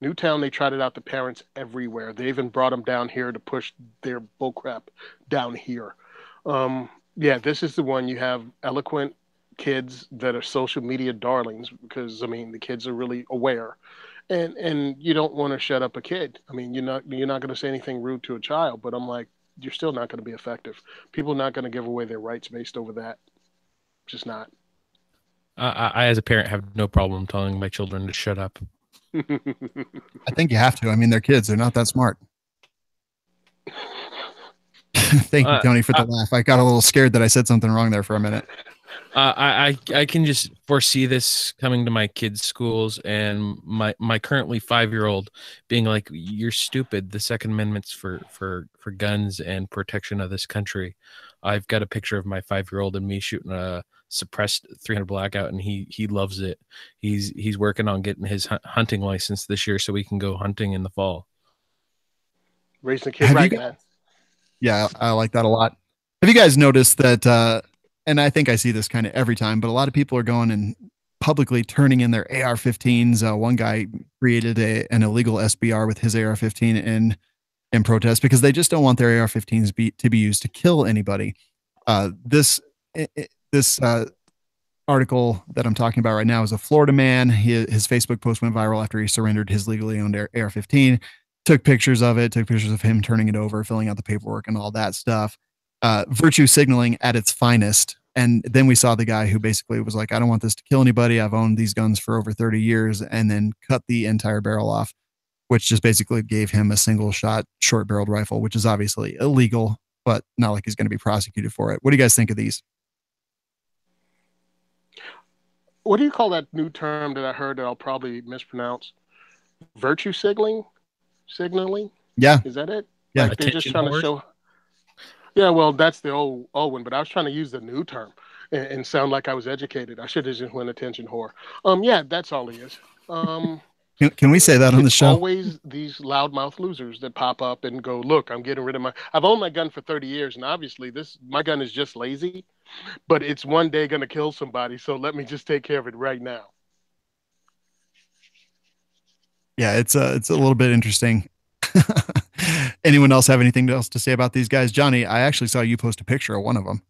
Newtown, they trotted out the parents everywhere. They even brought them down here to push their bullcrap down here. This is the one. You have eloquent kids that are social media darlings because, the kids are really aware. And you don't want to shut up a kid. You're not going to say anything rude to a child, but I'm like, you're still not going to be effective. People are not going to give away their rights based over that. Just not. I, as a parent, have no problem telling my children to shut up. I think you have to. They're kids. They're not that smart. Thank you, Tony, for the laugh. I got a little scared that I said something wrong there for a minute. I can just foresee this coming to my kids' schools and my currently 5-year-old being like, "You're stupid. The Second Amendment's for guns and protection of this country." I've got a picture of my 5-year-old and me shooting a suppressed 300 blackout, and he loves it. He's working on getting his hunting license this year so we can go hunting in the fall. Raising a kid right, man. Yeah, I like that a lot. Have you guys noticed that? And I think I see this kind of every time, but a lot of people are going and publicly turning in their AR-15s. One guy created an illegal SBR with his AR-15 in protest because they just don't want their AR-15s to be used to kill anybody. This article that I'm talking about right now is a Florida man. His Facebook post went viral after he surrendered his legally owned AR-15. Took pictures of it, took pictures of him turning it over, filling out the paperwork and all that stuff. Virtue signaling at its finest. And then we saw the guy who basically was like, I don't want this to kill anybody. I've owned these guns for over 30 years, and then cut the entire barrel off, which just basically gave him a single shot short barreled rifle, which is obviously illegal, but not like he's going to be prosecuted for it. What do you guys think of these? What do you call that new term that I heard that I'll probably mispronounce? Virtue signaling? Yeah. Is that it? Yeah. Like they're just trying to show. Yeah, well, that's the old one, but I was trying to use the new term. and sound like I was educated. I should have just went attention whore. Yeah, that's all he is. Can we say that on the It's show? always these loudmouth losers that pop up and go, look, I'm getting rid of I've owned my gun for 30 years, and obviously my gun is just lazy, but it's one day going to kill somebody, so let me just take care of it right now. Yeah, it's a little bit interesting. Anyone else have anything else to say about these guys? Johnny, I actually saw you post a picture of one of them.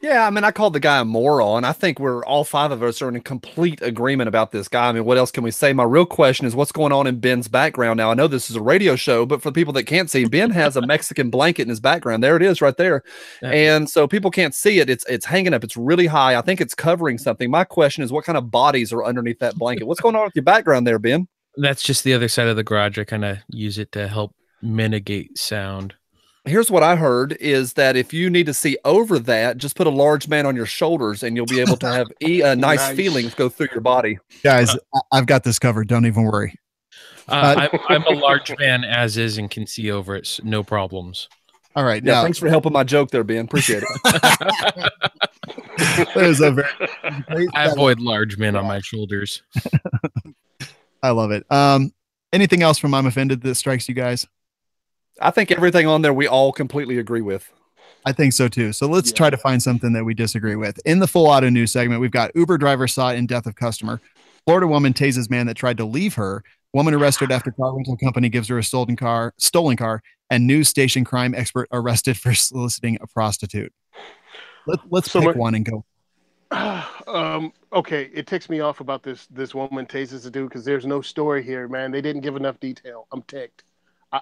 Yeah, I mean, I called the guy a moron. I think we're all five of us are in complete agreement about this guy. I mean, what else can we say? My real question is what's going on in Ben's background now? I know this is a radio show, but for the people that can't see, Ben has a Mexican blanket in his background. There it is right there. And so people can't see it. It's hanging up. It's really high. I think it's covering something. My question is what kind of bodies are underneath that blanket? What's going on with your background there, Ben? That's just the other side of the garage. I kind of use it to help mitigate sound. Here's what I heard is that if you need to see over that, just put a large man on your shoulders and you'll be able to have nice feelings go through your body. Guys, I've got this covered. Don't even worry. I'm a large man as is and can see over it. So no problems. All right. Yeah, thanks for helping my joke there, Ben. Appreciate it. I avoid large men on my shoulders. I love it. Anything else from I'm Offended that strikes you guys? I think everything on there we all completely agree with. I think so too. So let's try to find something that we disagree with. In the full auto news segment, we've got Uber driver sought in death of customer. Florida woman tases man that tried to leave her. Woman arrested after car rental company gives her a stolen car. And news station crime expert arrested for soliciting a prostitute. Let's pick one and go. Okay, it ticks me off about this woman tases the dude because there's no story here, man. They didn't give enough detail. I'm ticked.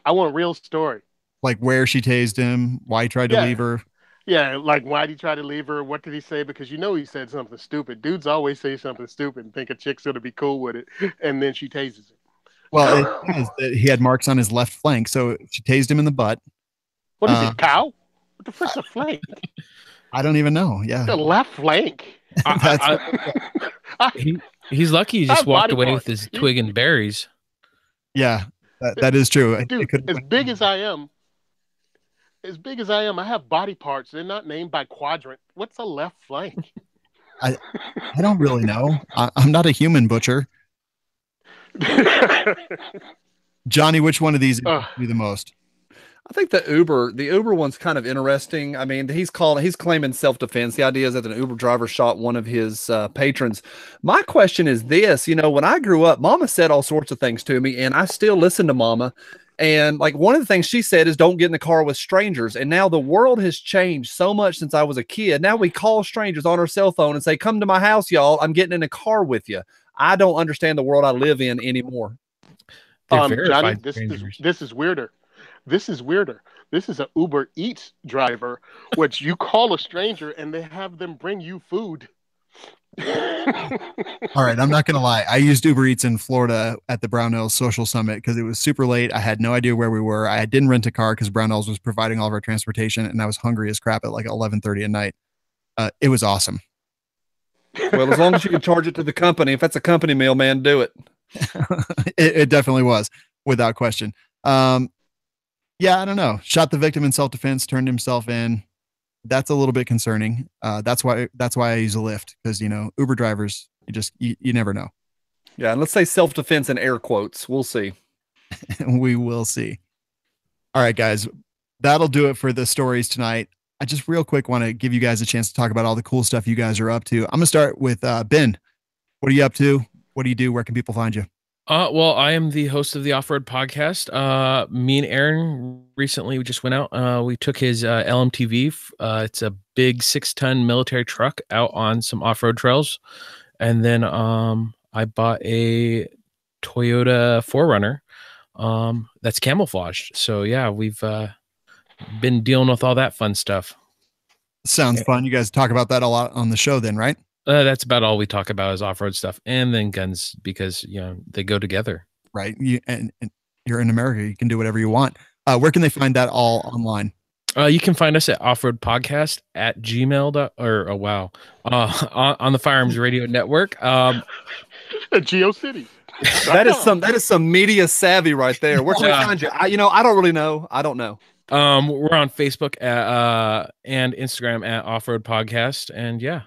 I want a real story. Like where she tased him, why he tried to leave her. Yeah, like why did he try to leave her? What did he say? Because he said something stupid. Dudes always say something stupid and think a chick's going to be cool with it, and then she tases him. Well, he had marks on his left flank, so she tased him in the butt. What is it, cow? What the frick's a flank? I don't even know. Yeah. The left flank. He's lucky he just walked away with his twig and berries. Yeah. That is true. Dude, as big as I am, I have body parts. They're not named by quadrant. What's a left flank? I don't really know. I'm not a human butcher. Johnny, which one of these do the most? I think the Uber one's kind of interesting. I mean, he's claiming self-defense. The idea is that an Uber driver shot one of his patrons. My question is this, when I grew up, Mama said all sorts of things to me and I still listen to Mama. And like one of the things she said is don't get in the car with strangers. And now the world has changed so much since I was a kid. Now we call strangers on our cell phone and say, come to my house, y'all. I'm getting in a car with you. I don't understand the world I live in anymore. Johnny, this is weirder. This is weirder. This is an Uber Eats driver, which you call a stranger and they have them bring you food. All right, I'm not going to lie. I used Uber Eats in Florida at the Brownells Social Summit because it was super late. I had no idea where we were. I didn't rent a car because Brownells was providing all of our transportation, and I was hungry as crap at like 11:30 at night. It was awesome. Well, as long as you can charge it to the company, if that's a company meal, man, do it. It definitely was, without question. Yeah, I don't know. Shot the victim in self-defense, turned himself in. That's a little bit concerning. That's why I use a Lyft because Uber drivers, you never know. Yeah, and let's say self-defense in air quotes. We'll see. We will see. All right, guys, that'll do it for the stories tonight. I just real quick want to give you guys a chance to talk about all the cool stuff you guys are up to. I'm gonna start with Ben. What are you up to? What do you do? Where can people find you? Well, I am the host of the Off-Road Podcast. Me and Aaron recently we just went out. We took his LMTV. It's a big 6-ton military truck out on some off-road trails. And then I bought a Toyota 4Runner that's camouflaged. So, yeah, we've been dealing with all that fun stuff. Sounds fun. You guys talk about that a lot on the show then, right? That's about all we talk about is off-road stuff and then guns because, they go together. Right. And you're in America. You can do whatever you want. Where can they find that all online? You can find us at Offroad Podcast at gmail. On the Firearms Radio Network. At GeoCity. That is some media savvy right there. Where can we find you? I don't really know. I don't know. We're on Facebook and Instagram at Off-Road Podcast. And yeah.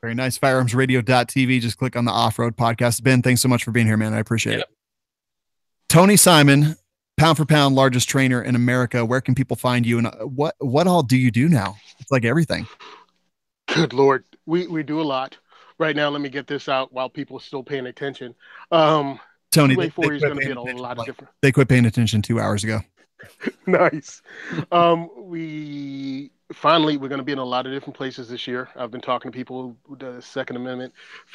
Very nice. Firearmsradio.tv. Just click on the Off-Road Podcast. Ben, thanks so much for being here, man. I appreciate it. Tony Simon, pound for pound largest trainer in America. Where can people find you, and what all do you do now? It's like everything. Good Lord. We do a lot. Right now, let me get this out while people are still paying attention. Tony, they is going to be in a lot of different. They quit paying attention 2 hours ago. Nice. We're going to be in a lot of different places this year. I've been talking to people. The Second Amendment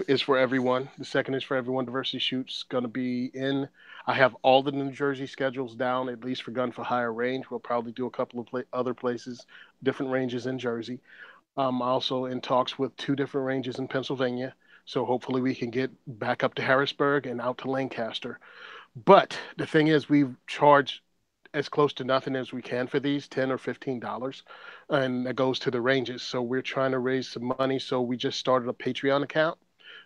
is for everyone. The Second is for everyone. Diversity Shoots going to be in. I have all the New Jersey schedules down, at least for Gun for Hire range. We'll probably do a couple of other places, different ranges in Jersey. I'm also in talks with 2 different ranges in Pennsylvania. So hopefully we can get back up to Harrisburg and out to Lancaster. But the thing is, we've charged as close to nothing as we can for these, $10 or $15, and that goes to the ranges. So we're trying to raise some money. So we just started a Patreon account.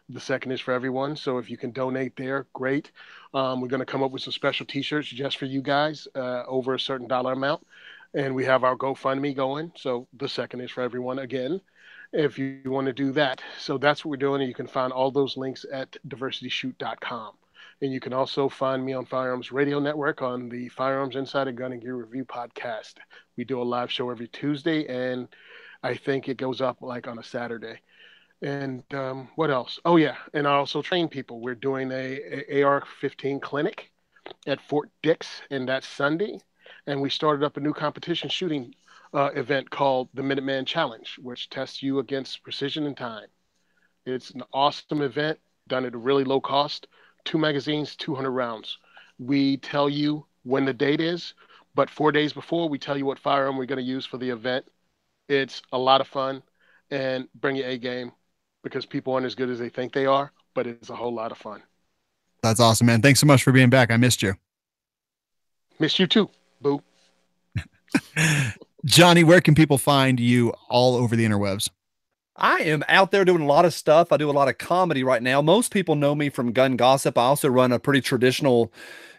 The Second is for everyone. So if you can donate there, great. We're going to come up with some special T-shirts just for you guys over a certain dollar amount. And we have our GoFundMe going. So the Second is for everyone again, if you want to do that. So that's what we're doing. And you can find all those links at diversityshoot.com. And you can also find me on Firearms Radio Network on the Firearms Insider Gun and Gear Review podcast. We do a live show every Tuesday, and I think it goes up like on a Saturday. And what else? Oh, yeah. And I also train people. We're doing a AR-15 clinic at Fort Dix, and that's Sunday. And we started up a new competition shooting event called the Minuteman Challenge, which tests you against precision and time. It's an awesome event, done at a really low cost. 2 magazines, 200 rounds. We tell you when the date is, but 4 days before, we tell you what firearm we're going to use for the event. It's a lot of fun, and bring your A game, because people aren't as good as they think they are, but it's a whole lot of fun. That's awesome, man. Thanks so much for being back. I missed you. Missed you too, boo. Johnny, where can people find you all over the interwebs? I am out there doing a lot of stuff. I do a lot of comedy right now. Most people know me from Gun Gossip. I also run a pretty traditional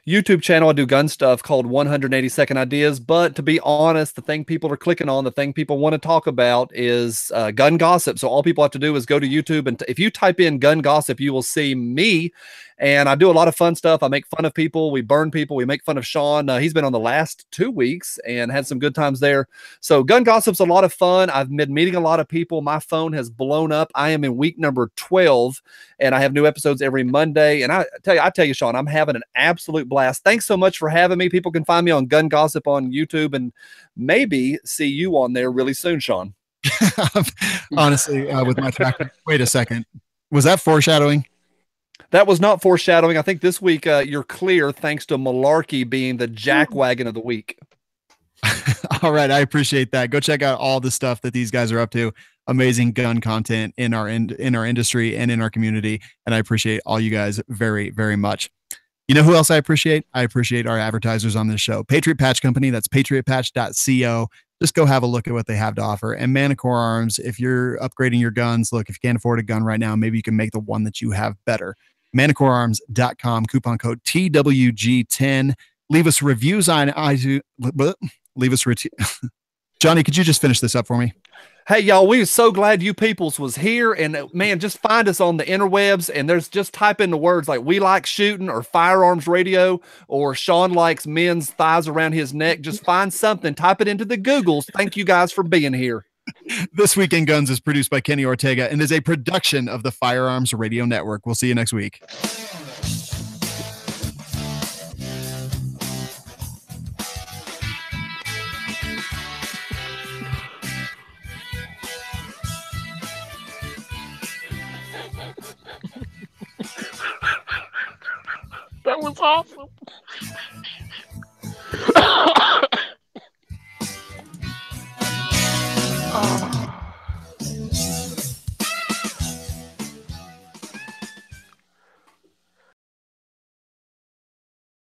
YouTube channel. I do gun stuff called 180 Second Ideas. But to be honest, the thing people are clicking on, the thing people want to talk about is gun gossip. So all people have to do is go to YouTube. And if you type in gun gossip, you will see me. And I do a lot of fun stuff. I make fun of people. We burn people. We make fun of Sean. He's been on the last 2 weeks and had some good times there. So gun gossip's a lot of fun. I've been meeting a lot of people. My phone has blown up. I am in week number 12, and I have new episodes every Monday. And I tell you, Sean, I'm having an absolute blast. Thanks so much for having me. People can find me on Gun Gossip on YouTube, and maybe see you on there really soon, Sean. Honestly, with my track. Wait a second. Was that foreshadowing? That was not foreshadowing. I think this week you're clear thanks to Malarkey being the jackwagon of the week. All right. I appreciate that. Go check out all the stuff that these guys are up to. Amazing gun content in our industry and in our community. And I appreciate all you guys very, very much. You know who else I appreciate? I appreciate our advertisers on this show. Patriot Patch Company. That's patriotpatch.co. Just go have a look at what they have to offer. And Manticore Arms, if you're upgrading your guns, look, if you can't afford a gun right now, maybe you can make the one that you have better. ManticoreArms.com, coupon code TWG10. Leave us reviews on iTunes. Johnny, could you just finish this up for me? Hey, y'all, we are so glad you peoples was here. And man, just find us on the interwebs, and there's just type in the words like "we like shooting" or "firearms radio" or "Sean likes men's thighs around his neck." Just find something, type it into the Googles. Thank you guys for being here. This Week in Guns is produced by Kenny Ortega and is a production of the Firearms Radio Network. We'll see you next week. That was awesome.